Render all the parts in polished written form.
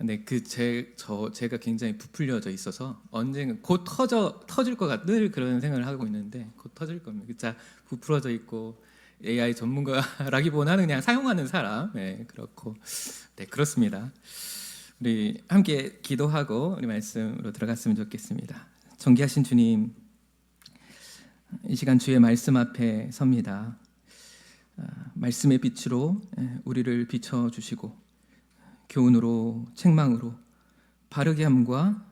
네, 제가 굉장히 부풀려져 있어서 언젠가 곧 터질 것 같은 늘 그런 생각을 하고 있는데 곧 터질 겁니다. 진짜 부풀어져 있고 AI 전문가라기보다는 그냥 사용하는 사람, 네, 그렇고, 네, 그렇습니다. 우리 함께 기도하고 우리 말씀으로 들어갔으면 좋겠습니다. 존귀하신 주님, 이 시간 주의 말씀 앞에 섭니다. 말씀의 빛으로 우리를 비춰주시고 교훈으로, 책망으로, 바르게 함과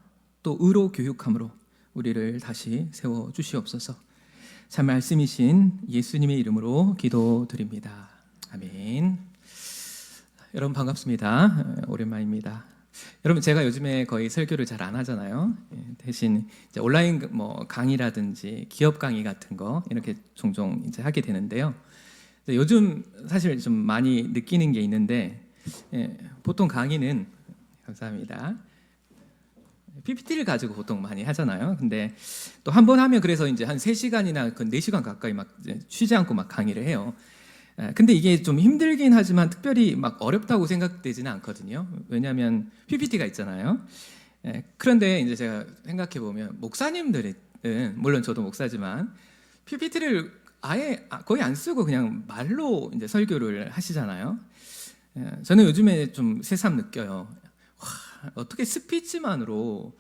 또 의로 교육함으로 우리를 다시 세워주시옵소서. 참 말씀이신 예수님의 이름으로 기도드립니다. 아멘. 여러분 반갑습니다. 오랜만입니다. 여러분, 제가 요즘에 거의 설교를 잘 안 하잖아요. 대신 이제 온라인 강의라든지 기업 강의 같은 거 이렇게 종종 이제 하게 되는데요. 요즘 사실 좀 많이 느끼는 게 있는데, 보통 강의는, 감사합니다, PPT를 가지고 보통 많이 하잖아요. 근데 또 한 번 하면 그래서 이제 한 3시간이나 4시간 가까이 막 쉬지 않고 막 강의를 해요. 근데 이게 좀 힘들긴 하지만 특별히 막 어렵다고 생각되지는 않거든요. 왜냐하면 PPT가 있잖아요. 그런데 이제 제가 생각해 보면 목사님들은, 물론 저도 목사지만 PPT를 아예 거의 안 쓰고 그냥 말로 이제 설교를 하시잖아요. 저는 요즘에 좀 새삼 느껴요. 와, 어떻게 스피치만으로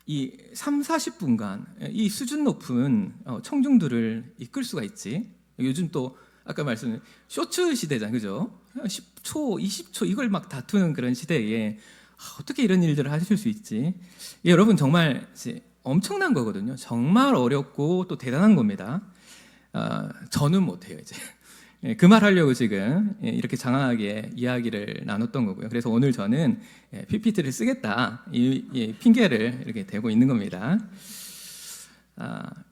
이 3-40분간 이 수준 높은 청중들을 이끌 수가 있지? 요즘 또 아까 말씀드린 쇼츠 시대잖아요, 그죠? 10초, 20초 이걸 막 다투는 그런 시대에 어떻게 이런 일들을 하실 수 있지? 여러분, 정말 엄청난 거거든요. 정말 어렵고 또 대단한 겁니다. 저는 못해요, 이제. 그 말 하려고 지금 이렇게 장황하게 이야기를 나눴던 거고요. 그래서 오늘 저는 PPT를 쓰겠다, 이 핑계를 이렇게 대고 있는 겁니다.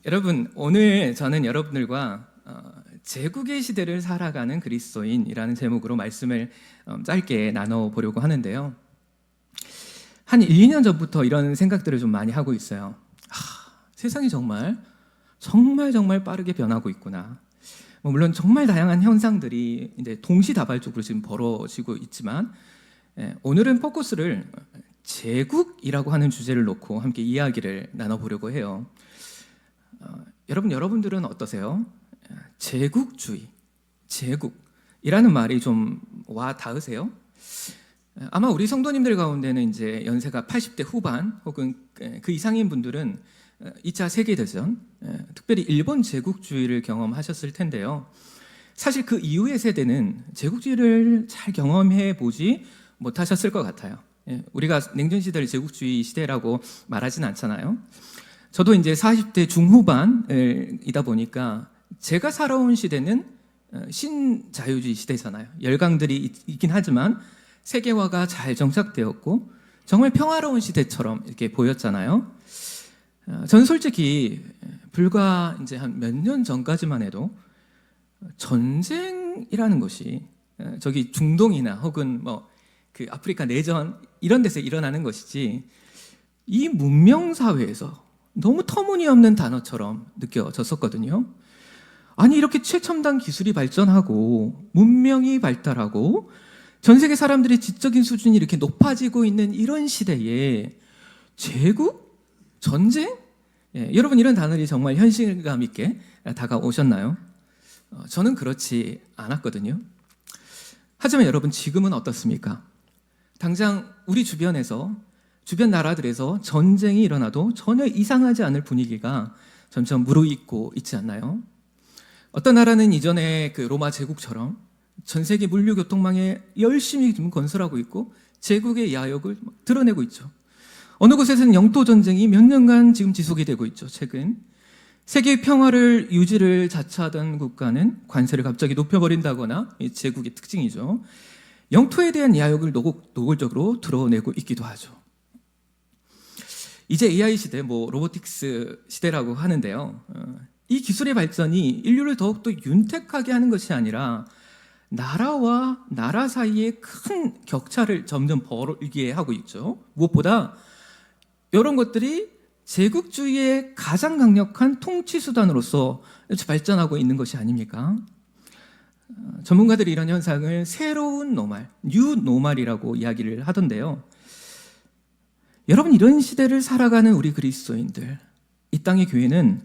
여러분, 오늘 저는 여러분들과 제국의 시대를 살아가는 그리스도인이라는 제목으로 말씀을 짧게 나눠보려고 하는데요. 한 1-2년 전부터 이런 생각들을 좀 많이 하고 있어요. 세상이 정말 빠르게 변하고 있구나. 물론 정말 다양한 현상들이 이제 동시다발적으로 지금 벌어지고 있지만, 오늘은 포커스를 제국이라고 하는 주제를 놓고 함께 이야기를 나눠보려고 해요. 여러분들은 어떠세요? 제국주의, 제국이라는 말이 좀 와 닿으세요? 아마 우리 성도님들 가운데는 이제 연세가 80대 후반 혹은 그 이상인 분들은 2차 세계대전, 특별히 일본 제국주의를 경험하셨을 텐데요. 사실 그 이후의 세대는 제국주의를 잘 경험해 보지 못하셨을 것 같아요. 우리가 냉전시대를 제국주의 시대라고 말하진 않잖아요. 저도 이제 40대 중후반이다 보니까 제가 살아온 시대는 신자유주의 시대잖아요. 열강들이 있긴 하지만 세계화가 잘 정착되었고 정말 평화로운 시대처럼 이렇게 보였잖아요. 저는 솔직히 불과 이제 한 몇 년 전까지만 해도 전쟁이라는 것이 저기 중동이나 혹은 그 아프리카 내전 이런 데서 일어나는 것이지, 이 문명 사회에서 너무 터무니없는 단어처럼 느껴졌었거든요. 아니, 이렇게 최첨단 기술이 발전하고 문명이 발달하고 전 세계 사람들의 지적인 수준이 이렇게 높아지고 있는 이런 시대에 제국? 전쟁? 여러분, 이런 단어들이 정말 현실감 있게 다가오셨나요? 저는 그렇지 않았거든요. 하지만 여러분, 지금은 어떻습니까? 당장 우리 주변에서, 주변 나라들에서 전쟁이 일어나도 전혀 이상하지 않을 분위기가 점점 무르익고 있지 않나요? 어떤 나라는 이전에 그 로마 제국처럼 전 세계 물류교통망에 열심히 지금 건설하고 있고 제국의 야욕을 드러내고 있죠. 어느 곳에서는 영토 전쟁이 몇 년간 지금 지속이 되고 있죠. 최근 세계 평화를 유지를 자처하던 국가는 관세를 갑자기 높여버린다거나, 이 제국의 특징이죠. 영토에 대한 야욕을 노골적으로 드러내고 있기도 하죠. 이제 AI 시대, 로보틱스 시대라고 하는데요. 이 기술의 발전이 인류를 더욱더 윤택하게 하는 것이 아니라 나라와 나라 사이에 큰 격차를 점점 벌이게 하고 있죠. 무엇보다 이런 것들이 제국주의의 가장 강력한 통치 수단으로서 발전하고 있는 것이 아닙니까? 전문가들이 이런 현상을 새로운 노말, 뉴 노말이라고 이야기를 하던데요. 여러분, 이런 시대를 살아가는 우리 그리스도인들, 이 땅의 교회는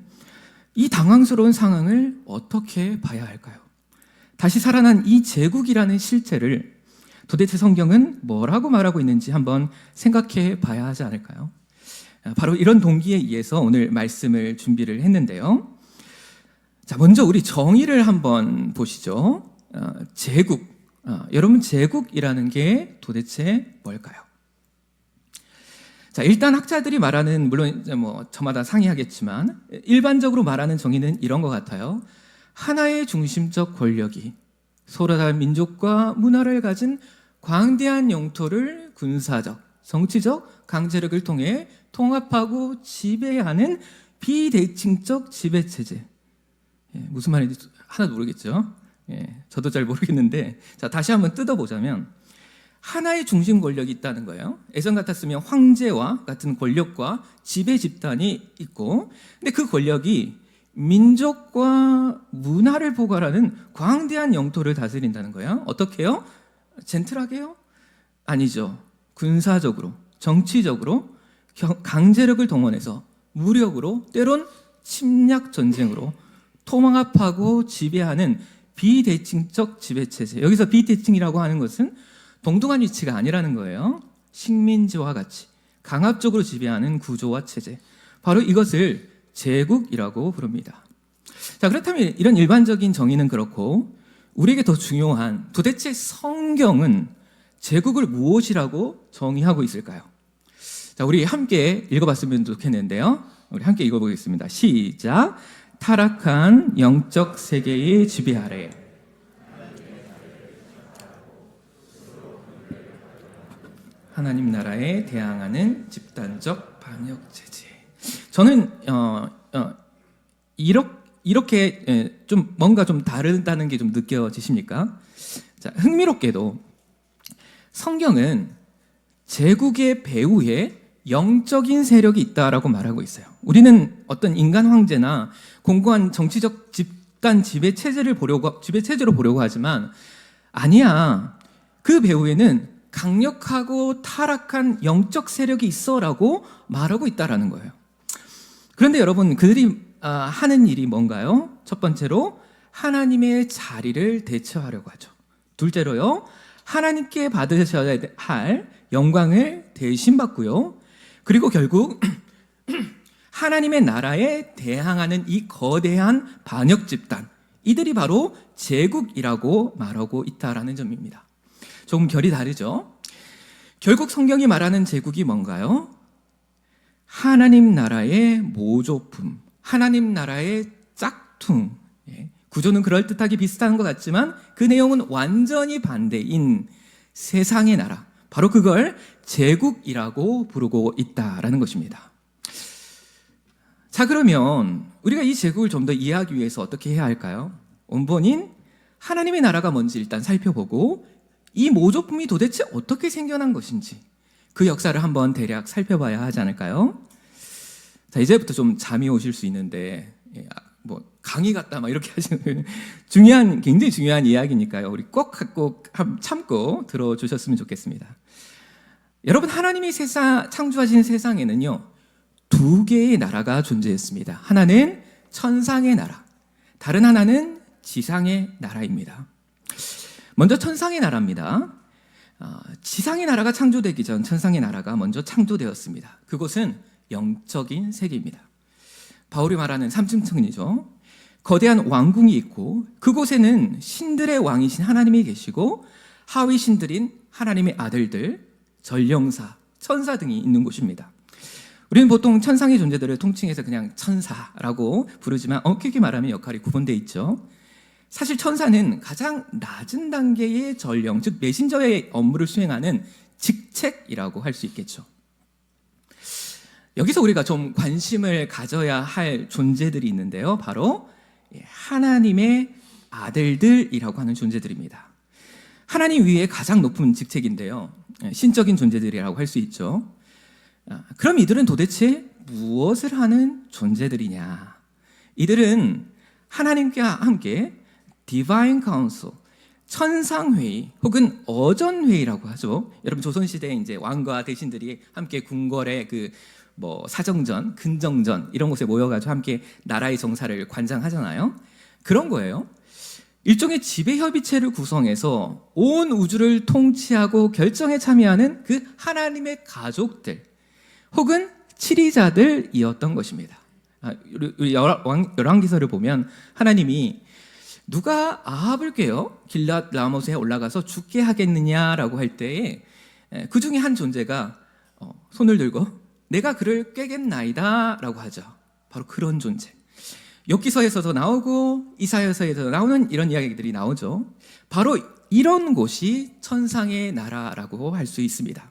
이 당황스러운 상황을 어떻게 봐야 할까요? 다시 살아난 이 제국이라는 실체를 도대체 성경은 뭐라고 말하고 있는지 한번 생각해 봐야 하지 않을까요? 바로 이런 동기에 의해서 오늘 말씀을 준비를 했는데요. 자, 먼저 우리 정의를 한번 보시죠. 제국. 여러분, 제국이라는 게 도대체 뭘까요? 자, 일단 학자들이 말하는, 물론 뭐 저마다 상이하겠지만 일반적으로 말하는 정의는 이런 것 같아요. 하나의 중심적 권력이 서로 다른 민족과 문화를 가진 광대한 영토를 군사적, 정치적 강제력을 통해 통합하고 지배하는 비대칭적 지배체제. 무슨 말인지 하나도 모르겠죠? 저도 잘 모르겠는데, 자, 다시 한번 뜯어보자면 하나의 중심 권력이 있다는 거예요. 예전 같았으면 황제와 같은 권력과 지배 집단이 있고, 근데 그 권력이 민족과 문화를 포괄하는 광대한 영토를 다스린다는 거예요. 어떻게 해요? 젠틀하게요? 아니죠. 군사적으로, 정치적으로, 강제력을 동원해서 무력으로, 때론 침략 전쟁으로 통합하고 지배하는 비대칭적 지배체제. 여기서 비대칭이라고 하는 것은 동등한 위치가 아니라는 거예요. 식민지와 같이 강압적으로 지배하는 구조와 체제. 바로 이것을 제국이라고 부릅니다. 자, 그렇다면 이런 일반적인 정의는 그렇고, 우리에게 더 중요한, 도대체 성경은 제국을 무엇이라고 정의하고 있을까요? 자, 우리 함께 읽어봤으면 좋겠는데요. 우리 함께 읽어보겠습니다. 시작. 타락한 영적 세계의 지배 아래 하나님 나라에 대항하는 집단적 반역 체제. 저는 이렇게 좀 뭔가 좀 다르다는 게 좀 느껴지십니까? 자, 흥미롭게도 성경은 제국의 배후에 영적인 세력이 있다라고 말하고 있어요. 우리는 어떤 인간 황제나 공고한 정치적 집단 지배체제로 보려고 하지만 아니야. 그 배후에는 강력하고 타락한 영적 세력이 있어라고 말하고 있다라는 거예요. 그런데 여러분, 그들이 하는 일이 뭔가요? 첫 번째로 하나님의 자리를 대체하려고 하죠. 둘째로요, 하나님께 받으셔야 할 영광을 대신 받고요. 그리고 결국 하나님의 나라에 대항하는 이 거대한 반역 집단, 이들이 바로 제국이라고 말하고 있다라는 점입니다. 조금 결이 다르죠? 결국 성경이 말하는 제국이 뭔가요? 하나님 나라의 모조품, 하나님 나라의 짝퉁. 구조는 그럴듯하게 비슷한 것 같지만 그 내용은 완전히 반대인 세상의 나라, 바로 그걸 제국이라고 부르고 있다라는 것입니다. 자, 그러면 우리가 이 제국을 좀 더 이해하기 위해서 어떻게 해야 할까요? 원본인 하나님의 나라가 뭔지 일단 살펴보고, 이 모조품이 도대체 어떻게 생겨난 것인지 그 역사를 한번 대략 살펴봐야 하지 않을까요? 자, 이제부터 좀 잠이 오실 수 있는데, 뭐 강의 같다 막 이렇게 하시는 굉장히 중요한 이야기니까요. 우리 꼭 참고 들어주셨으면 좋겠습니다. 여러분, 하나님이 창조하신 세상에는요, 두 개의 나라가 존재했습니다. 하나는 천상의 나라, 다른 하나는 지상의 나라입니다. 먼저 천상의 나라입니다. 지상의 나라가 창조되기 전 천상의 나라가 먼저 창조되었습니다. 그곳은 영적인 세계입니다. 바울이 말하는 삼층천이죠. 거대한 왕궁이 있고 그곳에는 신들의 왕이신 하나님이 계시고 하위 신들인 하나님의 아들들, 전령사, 천사 등이 있는 곳입니다. 우리는 보통 천상의 존재들을 통칭해서 그냥 천사라고 부르지만 엄격히 말하면 역할이 구분되어 있죠. 사실 천사는 가장 낮은 단계의 전령, 즉 메신저의 업무를 수행하는 직책이라고 할 수 있겠죠. 여기서 우리가 좀 관심을 가져야 할 존재들이 있는데요. 바로 하나님의 아들들이라고 하는 존재들입니다. 하나님 위에 가장 높은 직책인데요. 신적인 존재들이라고 할 수 있죠. 그럼 이들은 도대체 무엇을 하는 존재들이냐? 이들은 하나님과 함께 Divine Council, 천상회의 혹은 어전회의라고 하죠. 여러분 조선시대에 이제 왕과 대신들이 함께 궁궐의 사정전, 근정전 이런 곳에 모여가지고 함께 나라의 정사를 관장하잖아요. 그런 거예요. 일종의 지배협의체를 구성해서 온 우주를 통치하고 결정에 참여하는 그 하나님의 가족들 혹은 치리자들이었던 것입니다. 우리 열왕기서를 보면 하나님이 누가 아합을 꾀어 길랏 라모스에 올라가서 죽게 하겠느냐라고 할 때에 그 중에 한 존재가 손을 들고 내가 그를 꾀겠나이다 라고 하죠. 바로 그런 존재. 욥기서에서도 나오고 이사야서에서 나오는 이런 이야기들이 나오죠. 바로 이런 곳이 천상의 나라라고 할 수 있습니다.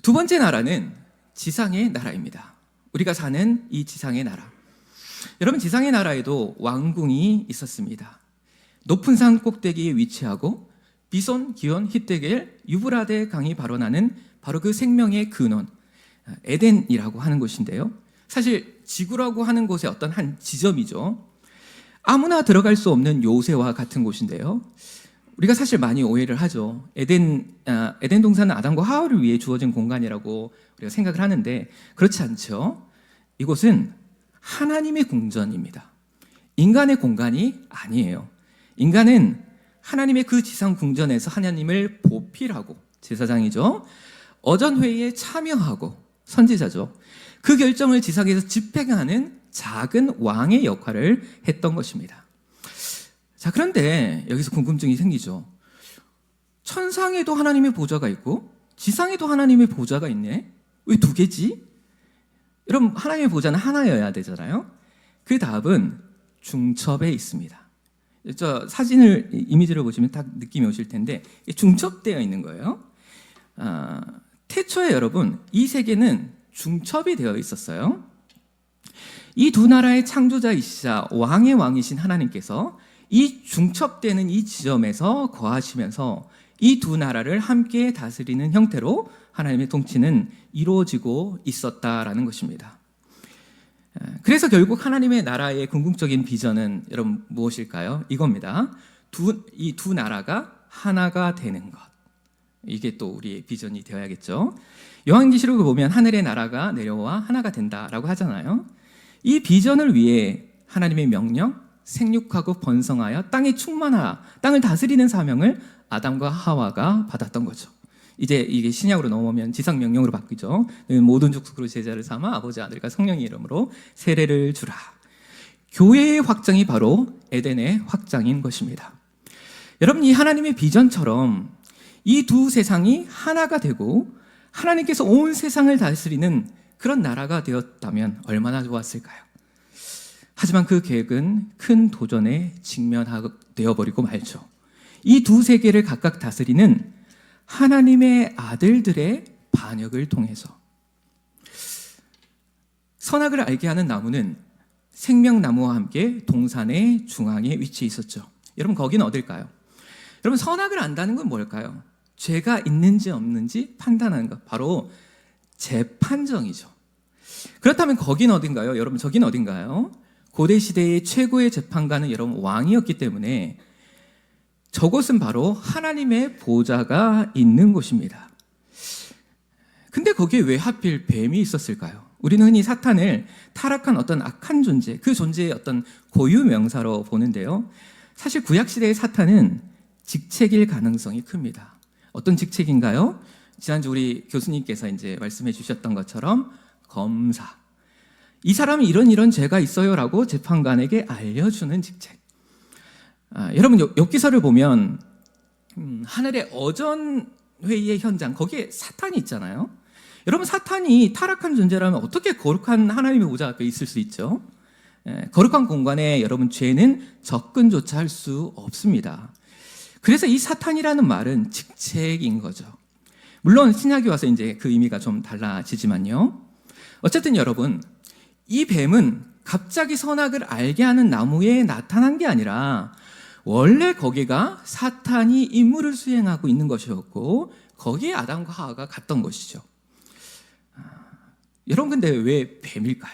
두 번째 나라는 지상의 나라입니다. 우리가 사는 이 지상의 나라. 여러분, 지상의 나라에도 왕궁이 있었습니다. 높은 산 꼭대기에 위치하고 비손, 기온, 히데겔, 유브라데 강이 발원하는 바로 그 생명의 근원, 에덴이라고 하는 곳인데요. 사실 지구라고 하는 곳의 어떤 한 지점이죠. 아무나 들어갈 수 없는 요새와 같은 곳인데요. 우리가 사실 많이 오해를 하죠. 에덴 동산은 아담과 하와를 위해 주어진 공간이라고 우리가 생각을 하는데 그렇지 않죠. 이곳은 하나님의 궁전입니다. 인간의 공간이 아니에요. 인간은 하나님의 그 지상 궁전에서 하나님을 보필하고, 제사장이죠. 어전회의에 참여하고 선지자죠. 그 결정을 지상에서 집행하는 작은 왕의 역할을 했던 것입니다. 자, 그런데 여기서 궁금증이 생기죠. 천상에도 하나님의 보좌가 있고 지상에도 하나님의 보좌가 있네? 왜 두 개지? 여러분, 하나님의 보좌는 하나여야 되잖아요. 그 답은 중첩에 있습니다. 저 사진을, 이미지를 보시면 딱 느낌이 오실 텐데 중첩되어 있는 거예요. 태초에 여러분, 이 세계는 중첩이 되어 있었어요. 이 두 나라의 창조자이시자 왕의 왕이신 하나님께서 이 중첩되는 이 지점에서 거하시면서 이 두 나라를 함께 다스리는 형태로 하나님의 통치는 이루어지고 있었다라는 것입니다. 그래서 결국 하나님의 나라의 궁극적인 비전은 여러분 무엇일까요? 이겁니다. 이 두 나라가 하나가 되는 것. 이게 또 우리의 비전이 되어야겠죠. 요한계시록을 보면 하늘의 나라가 내려와 하나가 된다라고 하잖아요. 이 비전을 위해 하나님의 명령, 생육하고 번성하여 땅에 충만하라, 땅을 다스리는 사명을 아담과 하와가 받았던 거죠. 이제 이게 신약으로 넘어오면 지상 명령으로 바뀌죠. 모든 족속으로 제자를 삼아 아버지, 아들과 성령의 이름으로 세례를 주라. 교회의 확장이 바로 에덴의 확장인 것입니다. 여러분, 이 하나님의 비전처럼 이 두 세상이 하나가 되고 하나님께서 온 세상을 다스리는 그런 나라가 되었다면 얼마나 좋았을까요? 하지만 그 계획은 큰 도전에 직면되어 버리고 말죠. 이 두 세계를 각각 다스리는 하나님의 아들들의 반역을 통해서. 선악을 알게 하는 나무는 생명나무와 함께 동산의 중앙에 위치해 있었죠. 여러분, 거기는 어딜까요? 여러분, 선악을 안다는 건 뭘까요? 죄가 있는지 없는지 판단하는 것, 바로 재판정이죠. 그렇다면 거긴 어딘가요? 여러분, 저긴 어딘가요? 고대 시대의 최고의 재판관은 여러분 왕이었기 때문에 저곳은 바로 하나님의 보좌가 있는 곳입니다. 근데 거기에 왜 하필 뱀이 있었을까요? 우리는 흔히 사탄을 타락한 어떤 악한 존재, 그 존재의 어떤 고유 명사로 보는데요. 사실 구약시대의 사탄은 직책일 가능성이 큽니다. 어떤 직책인가요? 지난주 우리 교수님께서 이제 말씀해 주셨던 것처럼 검사. 이 사람이 이런 죄가 있어요라고 재판관에게 알려주는 직책. 여러분, 욥기서를 보면 하늘의 어전회의의 현장, 거기에 사탄이 있잖아요. 여러분, 사탄이 타락한 존재라면 어떻게 거룩한 하나님의 보좌 앞에 있을 수 있죠? 거룩한 공간에 여러분 죄는 접근조차 할 수 없습니다. 그래서 이 사탄이라는 말은 직책인 거죠. 물론 신약에 와서 이제 그 의미가 좀 달라지지만요. 어쨌든 여러분, 이 뱀은 갑자기 선악을 알게 하는 나무에 나타난 게 아니라 원래 거기가 사탄이 임무를 수행하고 있는 것이었고 거기에 아담과 하와가 갔던 것이죠. 여러분, 근데 왜 뱀일까요?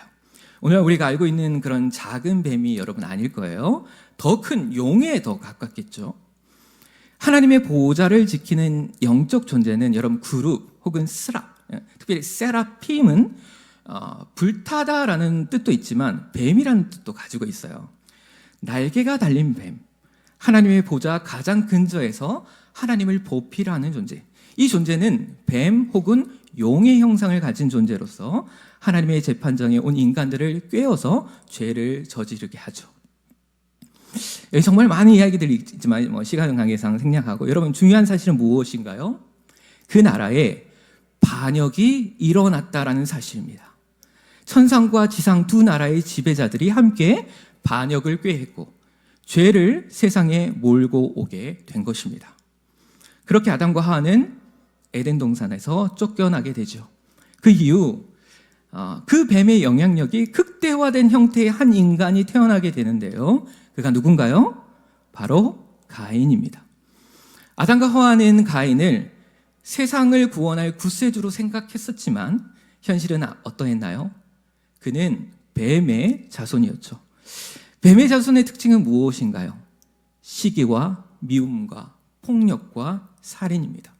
오늘 우리가 알고 있는 그런 작은 뱀이 여러분 아닐 거예요. 더 큰 용에 더 가깝겠죠. 하나님의 보호자를 지키는 영적 존재는 여러분 그룹 혹은 스라, 특별히 세라핌은 불타다라는 뜻도 있지만 뱀이라는 뜻도 가지고 있어요. 날개가 달린 뱀, 하나님의 보좌 가장 근처에서 하나님을 보필하는 존재. 이 존재는 뱀 혹은 용의 형상을 가진 존재로서 하나님의 재판정에 온 인간들을 꿰어서 죄를 저지르게 하죠. 여기 정말 많은 이야기들이 있지만 시간 관계상 생략하고, 여러분 중요한 사실은 무엇인가요? 그 나라에 반역이 일어났다라는 사실입니다. 천상과 지상 두 나라의 지배자들이 함께 반역을 꾀했고 죄를 세상에 몰고 오게 된 것입니다. 그렇게 아담과 하와는 에덴 동산에서 쫓겨나게 되죠. 그 이후 그 뱀의 영향력이 극대화된 형태의 한 인간이 태어나게 되는데요. 그가 누군가요? 바로 가인입니다. 아담과 하와는 가인을 세상을 구원할 구세주로 생각했었지만 현실은 어떠했나요? 그는 뱀의 자손이었죠. 뱀의 자손의 특징은 무엇인가요? 시기와 미움과 폭력과 살인입니다.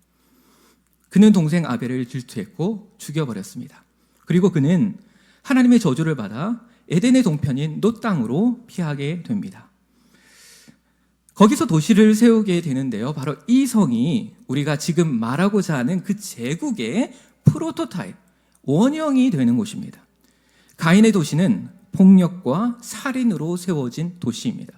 그는 동생 아벨을 질투했고 죽여버렸습니다. 그리고 그는 하나님의 저주를 받아 에덴의 동편인 놋 땅으로 피하게 됩니다. 거기서 도시를 세우게 되는데요. 바로 이 성이 우리가 지금 말하고자 하는 그 제국의 프로토타입, 원형이 되는 곳입니다. 가인의 도시는 폭력과 살인으로 세워진 도시입니다.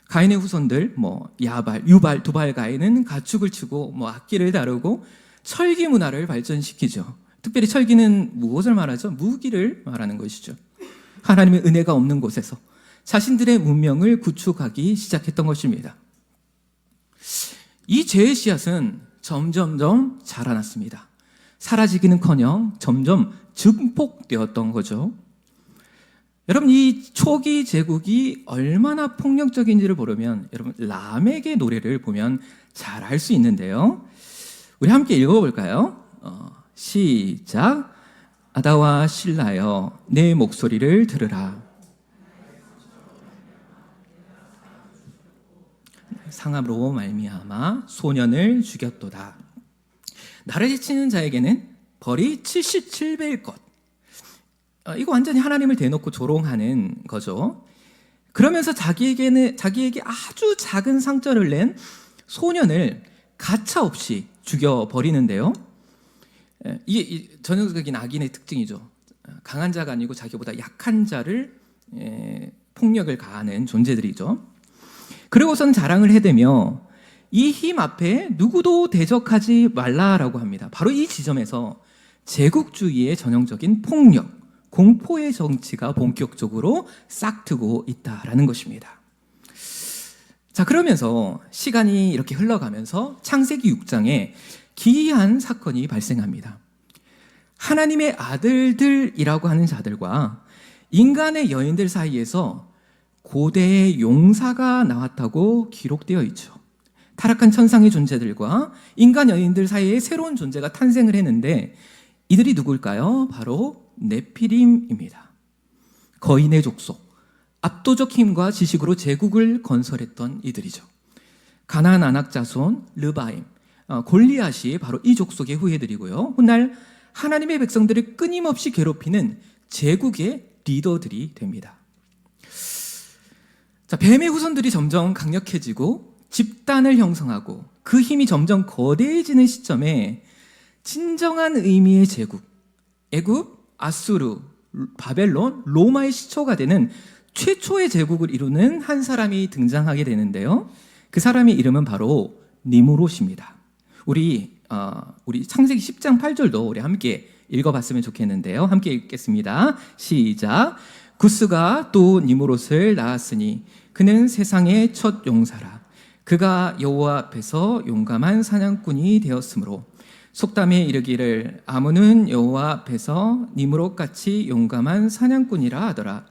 가인의 후손들, 야발, 유발, 두발 가인은 가축을 치고 악기를 다루고 철기 문화를 발전시키죠. 특별히 철기는 무엇을 말하죠? 무기를 말하는 것이죠. 하나님의 은혜가 없는 곳에서 자신들의 문명을 구축하기 시작했던 것입니다. 이 죄의 씨앗은 점점점 자라났습니다. 사라지기는커녕 점점 증폭되었던 거죠. 여러분, 이 초기 제국이 얼마나 폭력적인지를 보려면 여러분 라멕의 노래를 보면 잘 알 수 있는데요. 우리 함께 읽어볼까요? 시작. 아다와 실라여 내 목소리를 들으라. 상함으로 말미암아 소년을 죽였도다. 나를 해치는 자에게는 벌이 77배일 것. 이거 완전히 하나님을 대놓고 조롱하는 거죠. 그러면서 자기에게 아주 작은 상처를 낸 소년을 가차없이 죽여버리는데요. 이게 전형적인 악인의 특징이죠. 강한 자가 아니고 자기보다 약한 자를 폭력을 가하는 존재들이죠. 그리고선 자랑을 해대며 이 힘 앞에 누구도 대적하지 말라라고 합니다. 바로 이 지점에서 제국주의의 전형적인 폭력, 공포의 정치가 본격적으로 싹트고 있다라는 것입니다. 자, 그러면서 시간이 이렇게 흘러가면서 창세기 6장에 기이한 사건이 발생합니다. 하나님의 아들들이라고 하는 자들과 인간의 여인들 사이에서 고대의 용사가 나왔다고 기록되어 있죠. 타락한 천상의 존재들과 인간 여인들 사이에 새로운 존재가 탄생을 했는데 이들이 누굴까요? 바로 네피림입니다. 거인의 족속, 압도적 힘과 지식으로 제국을 건설했던 이들이죠. 가나안 아낙 자손 르바임, 골리앗이 바로 이 족속의 후예들이고요. 훗날 하나님의 백성들을 끊임없이 괴롭히는 제국의 리더들이 됩니다. 자, 뱀의 후손들이 점점 강력해지고 집단을 형성하고 그 힘이 점점 거대해지는 시점에 진정한 의미의 제국, 애굽, 아수르, 바벨론, 로마의 시초가 되는 최초의 제국을 이루는 한 사람이 등장하게 되는데요. 그 사람의 이름은 바로 니무롯입니다. 우리 창세기 10장 8절도 우리 함께 읽어봤으면 좋겠는데요. 함께 읽겠습니다. 시작. 구스가 또 니무롯을 낳았으니 그는 세상의 첫 용사라. 그가 여호와 앞에서 용감한 사냥꾼이 되었으므로 속담에 이르기를 아문은 여호와 앞에서 니무롯같이 용감한 사냥꾼이라 하더라.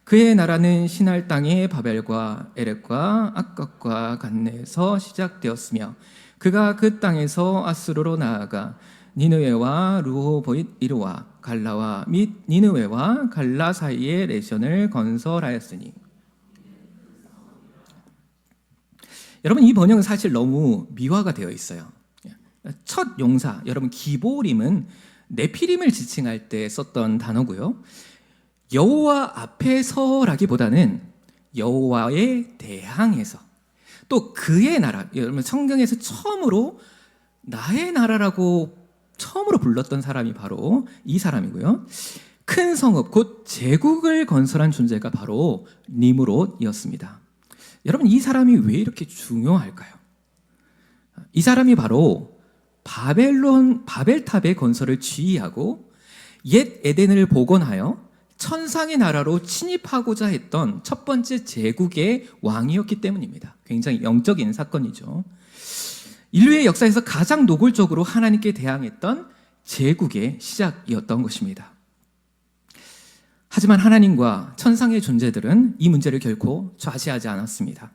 그의 나라는 시날 땅의 바벨과 에렉과 악각과 간내에서 시작되었으며 그가 그 땅에서 아수르로 나아가 니느웨와 르호보잇 이르와 갈라와 및 니느웨와 갈라 사이에 내션을 건설하였으니 여러분, 이 번역은 사실 너무 미화가 되어 있어요. 첫 용사, 여러분 기보림은 네피림을 지칭할 때 썼던 단어고요. 여호와 앞에서라기보다는 여호와에 대항해서, 또 그의 나라, 여러분 성경에서 처음으로 나의 나라라고 처음으로 불렀던 사람이 바로 이 사람이고요. 큰 성읍, 곧 제국을 건설한 존재가 바로 니므롯이었습니다. 여러분, 이 사람이 왜 이렇게 중요할까요? 이 사람이 바로 바벨탑의 건설을 지휘하고 옛 에덴을 복원하여 천상의 나라로 침입하고자 했던 첫 번째 제국의 왕이었기 때문입니다. 굉장히 영적인 사건이죠. 인류의 역사에서 가장 노골적으로 하나님께 대항했던 제국의 시작이었던 것입니다. 하지만 하나님과 천상의 존재들은 이 문제를 결코 좌시하지 않았습니다.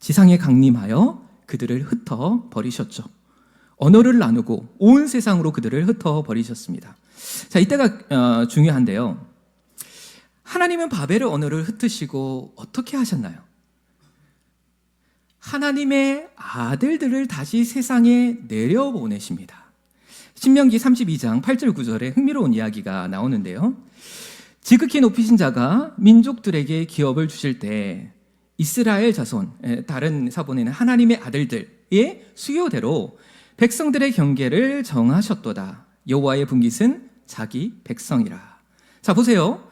지상에 강림하여 그들을 흩어버리셨죠. 언어를 나누고 온 세상으로 그들을 흩어버리셨습니다. 자, 이때가 중요한데요. 하나님은 바벨의 언어를 흩으시고 어떻게 하셨나요? 하나님의 아들들을 다시 세상에 내려보내십니다. 신명기 32장 8절 9절에 흥미로운 이야기가 나오는데요. 지극히 높이신 자가 민족들에게 기업을 주실 때 이스라엘 자손, 다른 사본에는 하나님의 아들들의 수요대로 백성들의 경계를 정하셨도다. 여호와의 분깃은 자기 백성이라. 자, 보세요.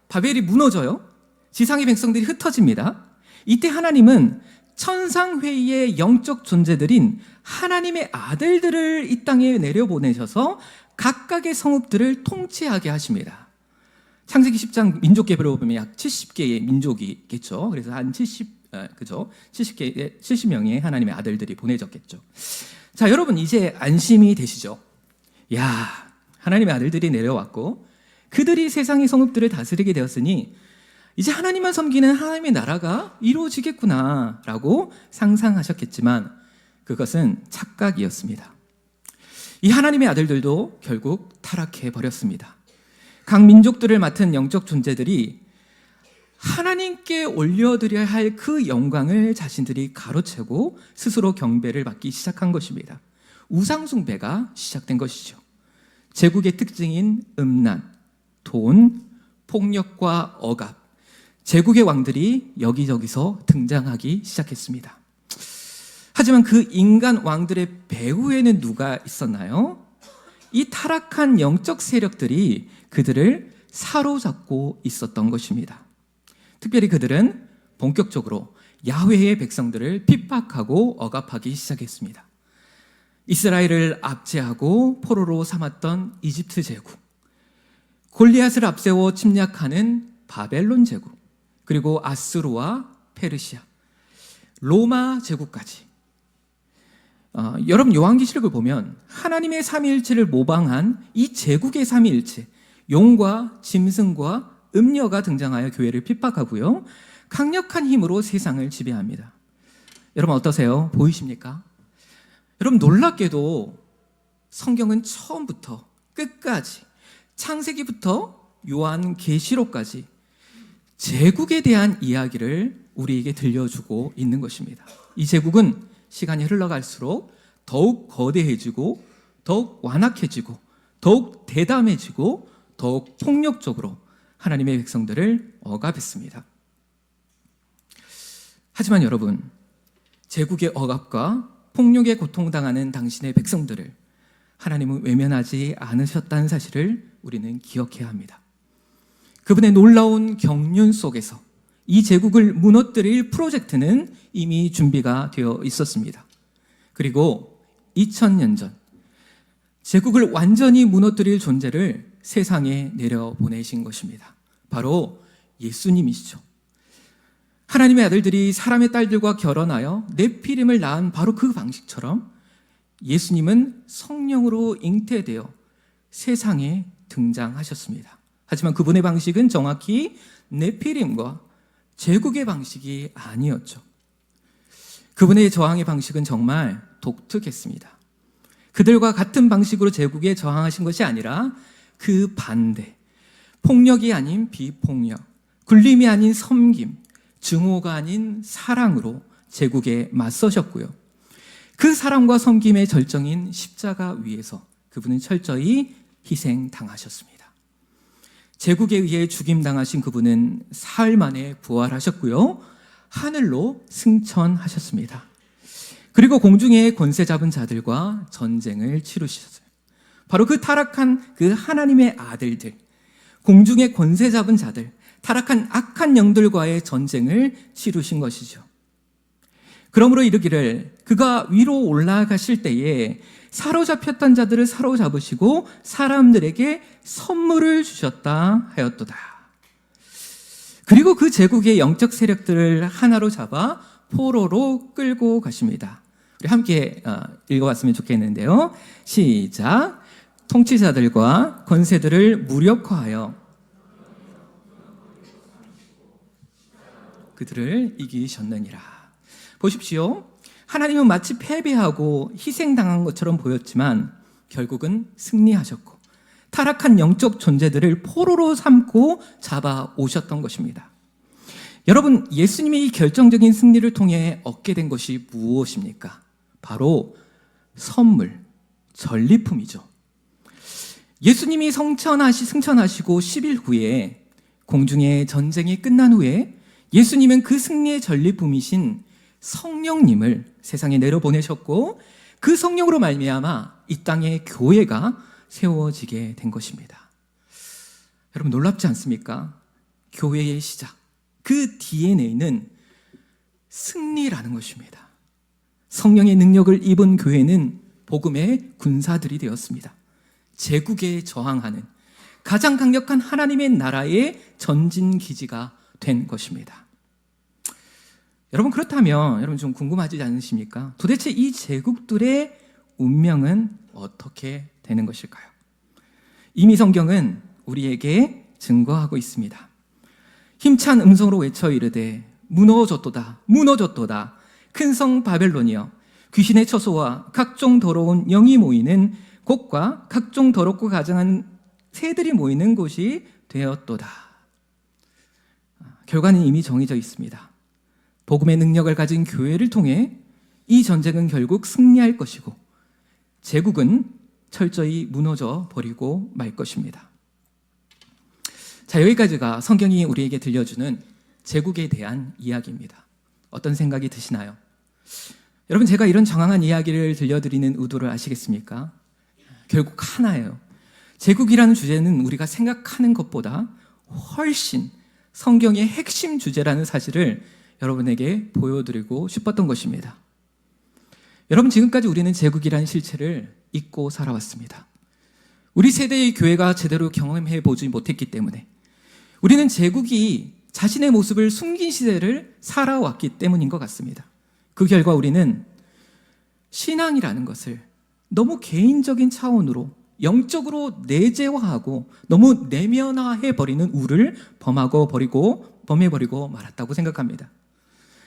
바벨이 무너져요. 지상의 백성들이 흩어집니다. 이때 하나님은 천상회의의 영적 존재들인 하나님의 아들들을 이 땅에 내려보내셔서 각각의 성읍들을 통치하게 하십니다. 창세기 10장 민족계별로 보면 약 70개의 민족이 있겠죠. 그래서 한 70명의 하나님의 아들들이 보내졌겠죠. 자, 여러분 이제 안심이 되시죠? 야, 하나님의 아들들이 내려왔고 그들이 세상의 성읍들을 다스리게 되었으니 이제 하나님만 섬기는 하나님의 나라가 이루어지겠구나라고 상상하셨겠지만 그것은 착각이었습니다. 이 하나님의 아들들도 결국 타락해 버렸습니다. 각 민족들을 맡은 영적 존재들이 하나님께 올려드려야 할 그 영광을 자신들이 가로채고 스스로 경배를 받기 시작한 것입니다. 우상숭배가 시작된 것이죠. 제국의 특징인 음란, 돈, 폭력과 억압, 제국의 왕들이 여기저기서 등장하기 시작했습니다. 하지만 그 인간 왕들의 배후에는 누가 있었나요? 이 타락한 영적 세력들이 그들을 사로잡고 있었던 것입니다. 특별히 그들은 본격적으로 야훼의 백성들을 핍박하고 억압하기 시작했습니다. 이스라엘을 압제하고 포로로 삼았던 이집트 제국, 골리앗을 앞세워 침략하는 바벨론 제국, 그리고 아수르와 페르시아, 로마 제국까지. 여러분 요한계시록을 보면 하나님의 삼위일체를 모방한 이 제국의 삼위일체, 용과 짐승과 음녀가 등장하여 교회를 핍박하고요, 강력한 힘으로 세상을 지배합니다. 여러분 어떠세요? 보이십니까? 여러분 놀랍게도 성경은 처음부터 끝까지, 창세기부터 요한계시록까지 제국에 대한 이야기를 우리에게 들려주고 있는 것입니다. 이 제국은 시간이 흘러갈수록 더욱 거대해지고 더욱 완악해지고 더욱 대담해지고 더욱 폭력적으로 하나님의 백성들을 억압했습니다. 하지만 여러분, 제국의 억압과 폭력에 고통당하는 당신의 백성들을 하나님은 외면하지 않으셨다는 사실을 우리는 기억해야 합니다. 그분의 놀라운 경륜 속에서 이 제국을 무너뜨릴 프로젝트는 이미 준비가 되어 있었습니다. 그리고 2000년 전 제국을 완전히 무너뜨릴 존재를 세상에 내려보내신 것입니다. 바로 예수님이시죠. 하나님의 아들들이 사람의 딸들과 결혼하여 네피림을 낳은 바로 그 방식처럼 예수님은 성령으로 잉태되어 세상에 등장하셨습니다. 하지만 그분의 방식은 정확히 네피림과 제국의 방식이 아니었죠. 그분의 저항의 방식은 정말 독특했습니다. 그들과 같은 방식으로 제국에 저항하신 것이 아니라 그 반대, 폭력이 아닌 비폭력, 굴림이 아닌 섬김, 증오가 아닌 사랑으로 제국에 맞서셨고요. 그 사랑과 섬김의 절정인 십자가 위에서 그분은 철저히 희생당하셨습니다. 제국에 의해 죽임당하신 그분은 사흘 만에 부활하셨고요. 하늘로 승천하셨습니다. 그리고 공중의 권세 잡은 자들과 전쟁을 치르셨어요. 바로 그 타락한 그 하나님의 아들들, 공중의 권세 잡은 자들, 타락한 악한 영들과의 전쟁을 치르신 것이죠. 그러므로 이르기를 그가 위로 올라가실 때에 사로잡혔던 자들을 사로잡으시고 사람들에게 선물을 주셨다 하였도다. 그리고 그 제국의 영적 세력들을 하나로 잡아 포로로 끌고 가십니다. 우리 함께 읽어봤으면 좋겠는데요. 시작. 통치자들과 권세들을 무력화하여 그들을 이기셨느니라. 보십시오. 하나님은 마치 패배하고 희생당한 것처럼 보였지만 결국은 승리하셨고 타락한 영적 존재들을 포로로 삼고 잡아오셨던 것입니다. 여러분, 예수님이 이 결정적인 승리를 통해 얻게 된 것이 무엇입니까? 바로 선물, 전리품이죠. 예수님이 승천하시고 10일 후에 공중의 전쟁이 끝난 후에 예수님은 그 승리의 전리품이신 성령님을 세상에 내려보내셨고 그 성령으로 말미암아 이 땅에 교회가 세워지게 된 것입니다. 여러분 놀랍지 않습니까? 교회의 시작, 그 DNA는 승리라는 것입니다. 성령의 능력을 입은 교회는 복음의 군사들이 되었습니다. 제국에 저항하는 가장 강력한 하나님의 나라의 전진기지가 된 것입니다. 여러분 그렇다면 여러분 좀 궁금하지 않으십니까? 도대체 이 제국들의 운명은 어떻게 되는 것일까요? 이미 성경은 우리에게 증거하고 있습니다. 힘찬 음성으로 외쳐 이르되 무너졌도다 무너졌도다 큰 성 바벨론이여 귀신의 처소와 각종 더러운 영이 모이는 곳과 각종 더럽고 가증한 새들이 모이는 곳이 되었도다. 결과는 이미 정해져 있습니다. 복음의 능력을 가진 교회를 통해 이 전쟁은 결국 승리할 것이고 제국은 철저히 무너져 버리고 말 것입니다. 자, 여기까지가 성경이 우리에게 들려주는 제국에 대한 이야기입니다. 어떤 생각이 드시나요? 여러분 제가 이런 장황한 이야기를 들려드리는 의도를 아시겠습니까? 결국 하나예요. 제국이라는 주제는 우리가 생각하는 것보다 훨씬 성경의 핵심 주제라는 사실을 여러분에게 보여드리고 싶었던 것입니다. 여러분 지금까지 우리는 제국이라는 실체를 잊고 살아왔습니다. 우리 세대의 교회가 제대로 경험해 보지 못했기 때문에 우리는 제국이 자신의 모습을 숨긴 시대를 살아왔기 때문인 것 같습니다. 그 결과 우리는 신앙이라는 것을 너무 개인적인 차원으로 영적으로 내재화하고 너무 내면화해버리는 우를 범해버리고 말았다고 생각합니다.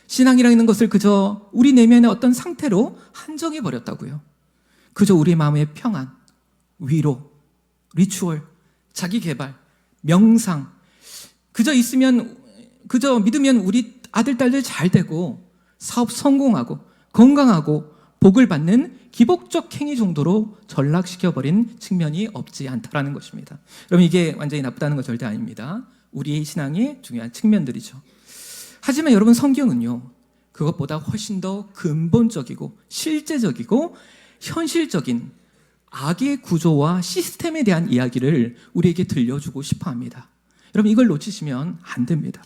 신앙이라는 것을 그저 우리 내면의 어떤 상태로 한정해버렸다고요. 그저 우리 마음의 평안, 위로, 리추얼, 자기개발, 명상 그저 믿으면 우리 아들, 딸들 잘 되고 사업 성공하고 건강하고 복을 받는 기복적 행위 정도로 전락시켜버린 측면이 없지 않다라는 것입니다. 여러분 이게 완전히 나쁘다는 건 절대 아닙니다. 우리의 신앙의 중요한 측면들이죠. 하지만 여러분 성경은요 그것보다 훨씬 더 근본적이고 실제적이고 현실적인 악의 구조와 시스템에 대한 이야기를 우리에게 들려주고 싶어합니다. 여러분 이걸 놓치시면 안 됩니다.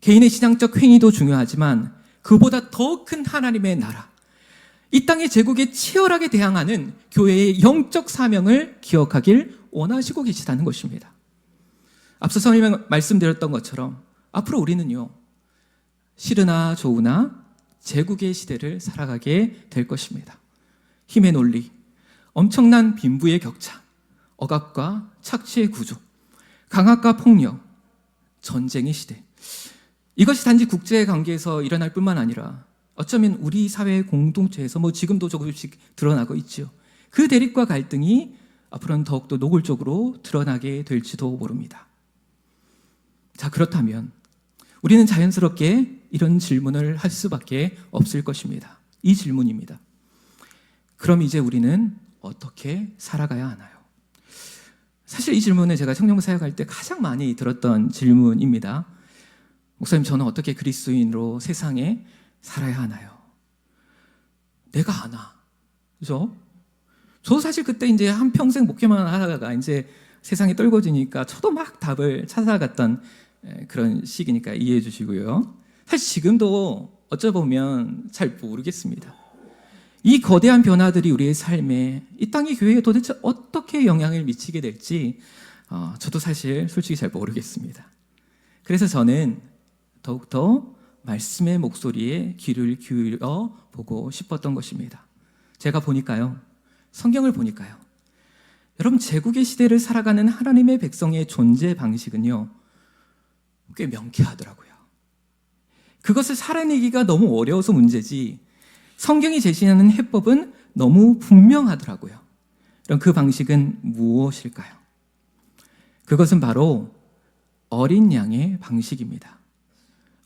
개인의 신앙적 행위도 중요하지만 그보다 더 큰 하나님의 나라, 이 땅의 제국에 치열하게 대항하는 교회의 영적 사명을 기억하길 원하시고 계시다는 것입니다. 앞서 설명 말씀드렸던 것처럼 앞으로 우리는요 싫으나 좋으나 제국의 시대를 살아가게 될 것입니다. 힘의 논리, 엄청난 빈부의 격차, 억압과 착취의 구조, 강압과 폭력, 전쟁의 시대. 이것이 단지 국제관계에서 일어날 뿐만 아니라 어쩌면 우리 사회 공동체에서 지금도 조금씩 드러나고 있죠. 그 대립과 갈등이 앞으로는 더욱더 노골적으로 드러나게 될지도 모릅니다. 자, 그렇다면 우리는 자연스럽게 이런 질문을 할 수밖에 없을 것입니다. 이 질문입니다. 그럼 이제 우리는 어떻게 살아가야 하나요? 사실 이 질문은 제가 청년 사역할 때 가장 많이 들었던 질문입니다. 목사님, 저는 어떻게 그리스도인으로 세상에 살아야 하나요? 내가 아나. 그죠? 저도 사실 그때 이제 한평생 목회만 하다가 이제 세상이 떨궈지니까 저도 막 답을 찾아갔던 그런 시기니까 이해해 주시고요. 사실 지금도 어쩌보면 잘 모르겠습니다. 이 거대한 변화들이 우리의 삶에, 이 땅의 교회에 도대체 어떻게 영향을 미치게 될지 저도 사실 솔직히 잘 모르겠습니다. 그래서 저는 더욱더 말씀의 목소리에 귀를 기울여 보고 싶었던 것입니다. 제가 보니까요, 성경을 보니까요, 여러분, 제국의 시대를 살아가는 하나님의 백성의 존재 방식은요, 꽤 명쾌하더라고요. 그것을 살아내기가 너무 어려워서 문제지 성경이 제시하는 해법은 너무 분명하더라고요. 그럼 그 방식은 무엇일까요? 그것은 바로 어린 양의 방식입니다.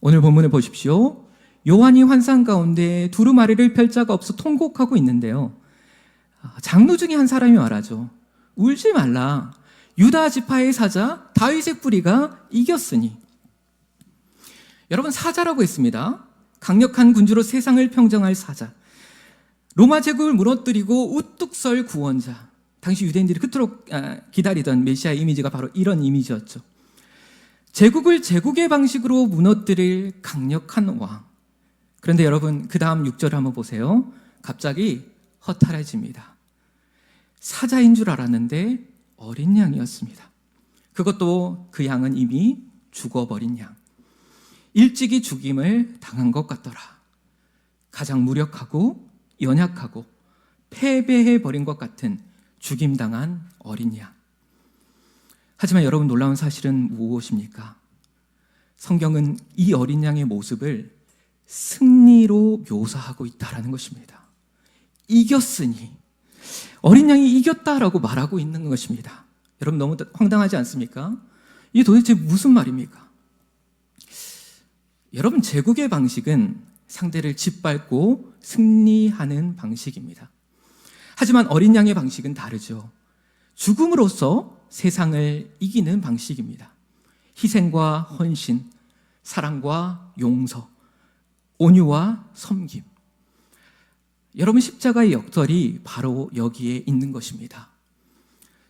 오늘 본문을 보십시오. 요한이 환상 가운데 두루마리를 펼 자가 없어 통곡하고 있는데요, 장로 중에 한 사람이 말하죠. 울지 말라. 유다 지파의 사자 다윗의 뿌리가 이겼으니. 여러분, 사자라고 했습니다. 강력한 군주로 세상을 평정할 사자. 로마 제국을 무너뜨리고 우뚝 설 구원자. 당시 유대인들이 그토록 기다리던 메시아 이미지가 바로 이런 이미지였죠. 제국을 제국의 방식으로 무너뜨릴 강력한 왕. 그런데 여러분, 그 다음 6절 한번 보세요. 갑자기 허탈해집니다. 사자인 줄 알았는데 어린 양이었습니다. 그것도 그 양은 이미 죽어버린 양. 일찍이 죽임을 당한 것 같더라. 가장 무력하고 연약하고 패배해버린 것 같은 죽임당한 어린 양. 하지만 여러분, 놀라운 사실은 무엇입니까? 성경은 이 어린 양의 모습을 승리로 묘사하고 있다는 것입니다. 이겼으니, 어린 양이 이겼다라고 말하고 있는 것입니다. 여러분, 너무 황당하지 않습니까? 이게 도대체 무슨 말입니까? 여러분, 제국의 방식은 상대를 짓밟고 승리하는 방식입니다. 하지만 어린 양의 방식은 다르죠. 죽음으로써 세상을 이기는 방식입니다. 희생과 헌신, 사랑과 용서, 온유와 섬김. 여러분, 십자가의 역설이 바로 여기에 있는 것입니다.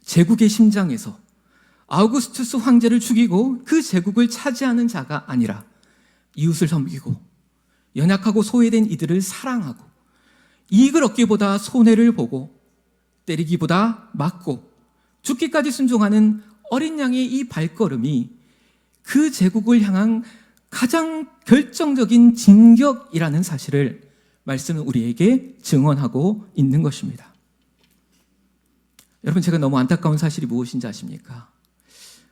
제국의 심장에서 아우구스투스 황제를 죽이고 그 제국을 차지하는 자가 아니라 이웃을 섬기고 연약하고 소외된 이들을 사랑하고 이익을 얻기보다 손해를 보고 때리기보다 맞고 죽기까지 순종하는 어린 양의 이 발걸음이 그 제국을 향한 가장 결정적인 진격이라는 사실을 말씀은 우리에게 증언하고 있는 것입니다. 여러분, 제가 너무 안타까운 사실이 무엇인지 아십니까?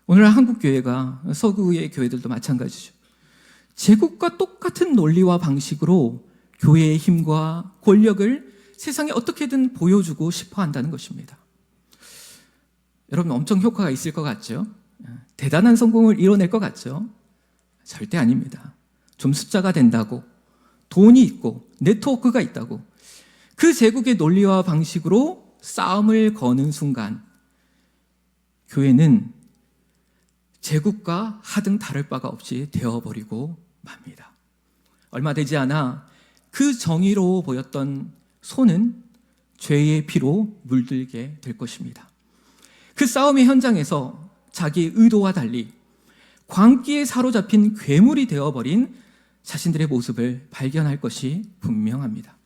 오늘 한국 교회가, 서구의 교회들도 마찬가지죠. 제국과 똑같은 논리와 방식으로 교회의 힘과 권력을 세상에 어떻게든 보여주고 싶어 한다는 것입니다. 여러분, 엄청 효과가 있을 것 같죠? 대단한 성공을 이뤄낼 것 같죠? 절대 아닙니다. 좀 숫자가 된다고, 돈이 있고 네트워크가 있다고 그 제국의 논리와 방식으로 싸움을 거는 순간 교회는 제국과 하등 다를 바가 없이 되어버리고 맙니다. 얼마 되지 않아 그 정의로워 보였던 손은 죄의 피로 물들게 될 것입니다. 그 싸움의 현장에서 자기의 의도와 달리 광기에 사로잡힌 괴물이 되어버린 자신들의 모습을 발견할 것이 분명합니다.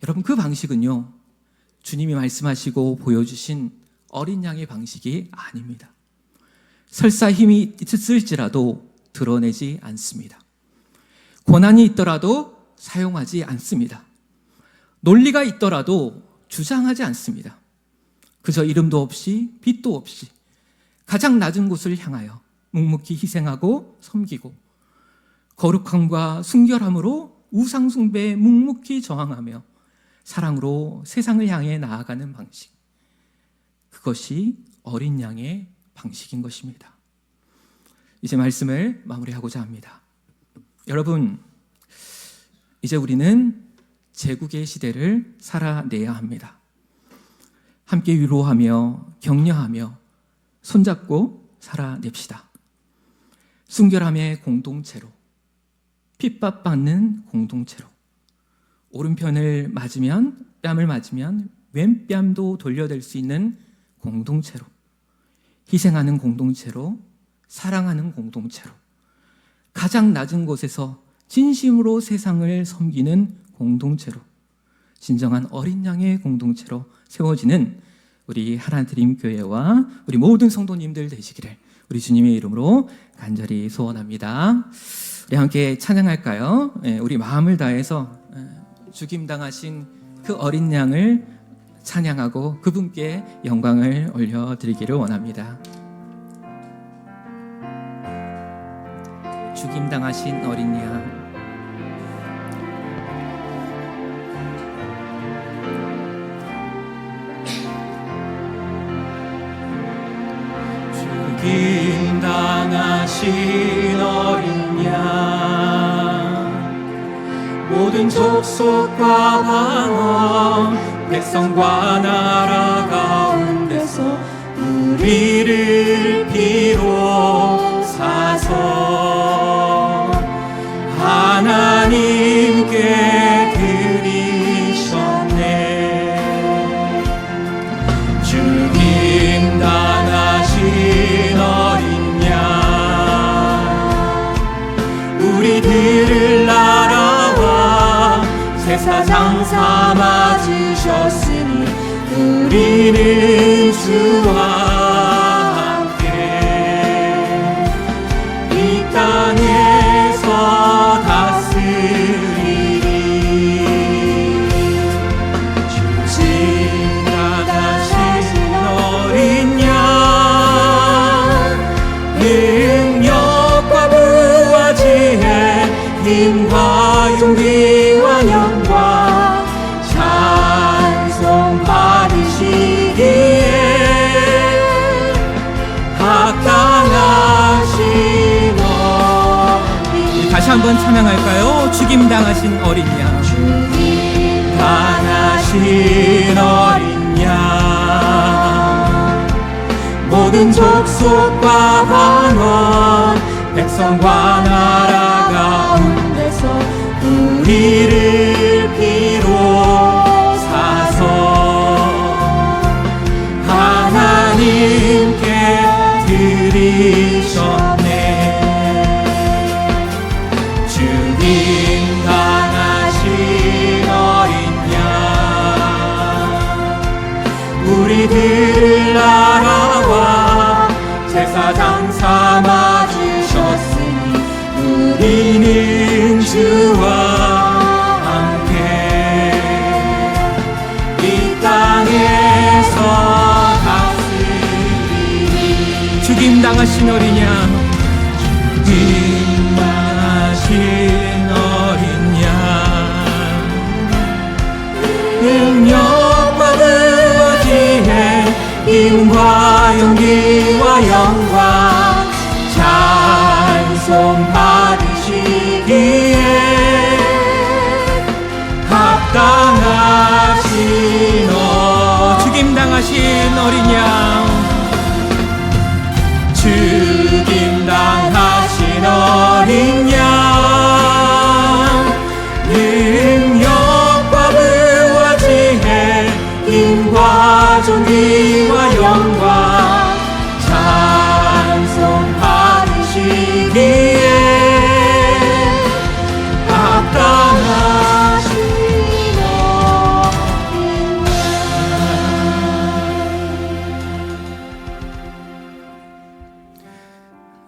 여러분, 그 방식은요, 주님이 말씀하시고 보여주신 어린 양의 방식이 아닙니다. 설사 힘이 있을지라도 드러내지 않습니다. 권한이 있더라도 사용하지 않습니다. 논리가 있더라도 주장하지 않습니다. 그저 이름도 없이 빛도 없이 가장 낮은 곳을 향하여 묵묵히 희생하고 섬기고 거룩함과 순결함으로 우상 숭배에 묵묵히 저항하며 사랑으로 세상을 향해 나아가는 방식. 그것이 어린 양의 방식인 것입니다. 이제 말씀을 마무리하고자 합니다. 여러분, 이제 우리는 제국의 시대를 살아내야 합니다. 함께 위로하며 격려하며 손잡고 살아냅시다. 순결함의 공동체로, 핍박받는 공동체로, 오른편을 맞으면, 뺨을 맞으면 왼뺨도 돌려댈 수 있는 공동체로, 희생하는 공동체로, 사랑하는 공동체로, 가장 낮은 곳에서 진심으로 세상을 섬기는 공동체로, 진정한 어린 양의 공동체로 세워지는 우리 하나드림 교회와 우리 모든 성도님들 되시기를 우리 주님의 이름으로 간절히 소원합니다. 우리 함께 찬양할까요? 우리 마음을 다해서 죽임당하신 그 어린 양을 찬양하고 그분께 영광을 올려드리기를 원합니다. 죽임당하신 어린 양, 죽임당하신 어린 양, 모든 족속과 방언, 백성과 나라 가운데서 우리를 비로사서 하나님께 드리셨네. 죽임당하신 어린 양, 우리들을 나라와 제사장 삼아 주셨으니 우리는 주와 함께 이 땅에서 다스리리. 죽임당하신 어린 양, 능력과 부와 지혜, 힘과 용기와 영광 찬송 받으시기에 합당하신 어린. 다시 한번 찬양할까요? 죽임당하신 어린 양, 죽임당하신 어린 양, 모든 족속과 방언, 백성과 나라 가운데서 우리를 비로사서 하나님께 드리셨네. 죽임당하신 어린 양, 우리들을 나라와 제사장 삼아 주셨으니 우리는 주와 함께 이 땅에서 다스리리. 죽임당하신 어린 양, 죽임당하신 어린 양, 능력과 부와 지혜, 힘과 용기와 영광 찬송 받으시기에 합당하신 죽임당하신 어린 양, 죽임당하신 어린 양, 능력과 부와 지혜, 힘과 존귀와 영광 찬송 받으시기에 합당하신 어린 양.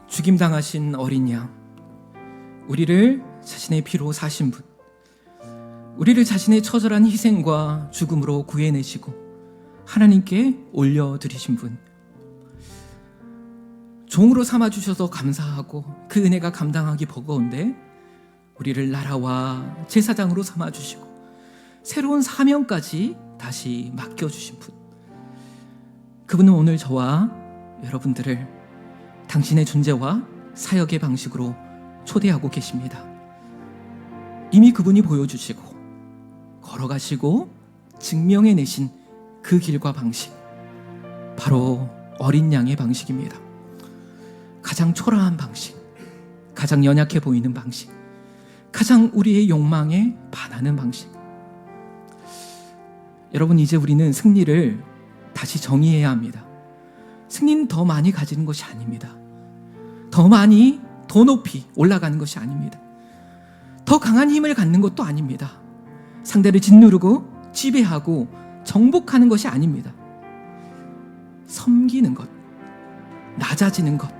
죽임당하신 어린 양, 우리를 자신의 피로 사신 분, 우리를 자신의 처절한 희생과 죽음으로 구해내시고 하나님께 올려드리신 분, 종으로 삼아주셔서 감사하고 그 은혜가 감당하기 버거운데 우리를 나라와 제사장으로 삼아주시고 새로운 사명까지 다시 맡겨주신 분, 그분은 오늘 저와 여러분들을 당신의 존재와 사역의 방식으로 초대하고 계십니다. 이미 그분이 보여주시고 걸어가시고 증명해내신 그 길과 방식, 바로 어린 양의 방식입니다. 가장 초라한 방식, 가장 연약해 보이는 방식, 가장 우리의 욕망에 반하는 방식. 여러분, 이제 우리는 승리를 다시 정의해야 합니다. 승리는 더 많이 가지는 것이 아닙니다. 더 많이, 더 높이 올라가는 것이 아닙니다. 더 강한 힘을 갖는 것도 아닙니다. 상대를 짓누르고 지배하고 정복하는 것이 아닙니다. 섬기는 것, 낮아지는 것,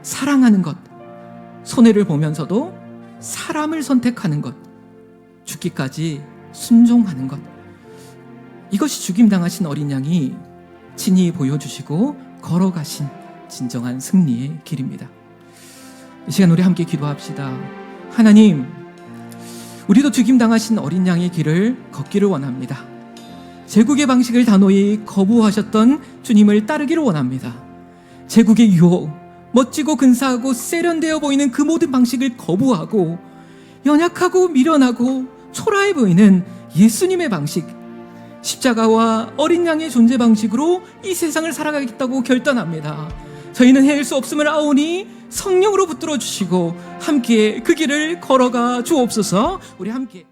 사랑하는 것, 손해를 보면서도 사람을 선택하는 것, 죽기까지 순종하는 것. 이것이 죽임당하신 어린 양이 친히 보여주시고 걸어가신 진정한 승리의 길입니다. 이 시간 우리 함께 기도합시다. 하나님, 우리도 죽임당하신 어린 양의 길을 걷기를 원합니다. 제국의 방식을 단호히 거부하셨던 주님을 따르기를 원합니다. 제국의 유혹, 멋지고 근사하고 세련되어 보이는 그 모든 방식을 거부하고 연약하고 미련하고 초라해 보이는 예수님의 방식, 십자가와 어린 양의 존재 방식으로 이 세상을 살아가겠다고 결단합니다. 저희는 해낼 수 없음을 아오니 성령으로 붙들어 주시고 함께 그 길을 걸어가 주옵소서. 우리 함께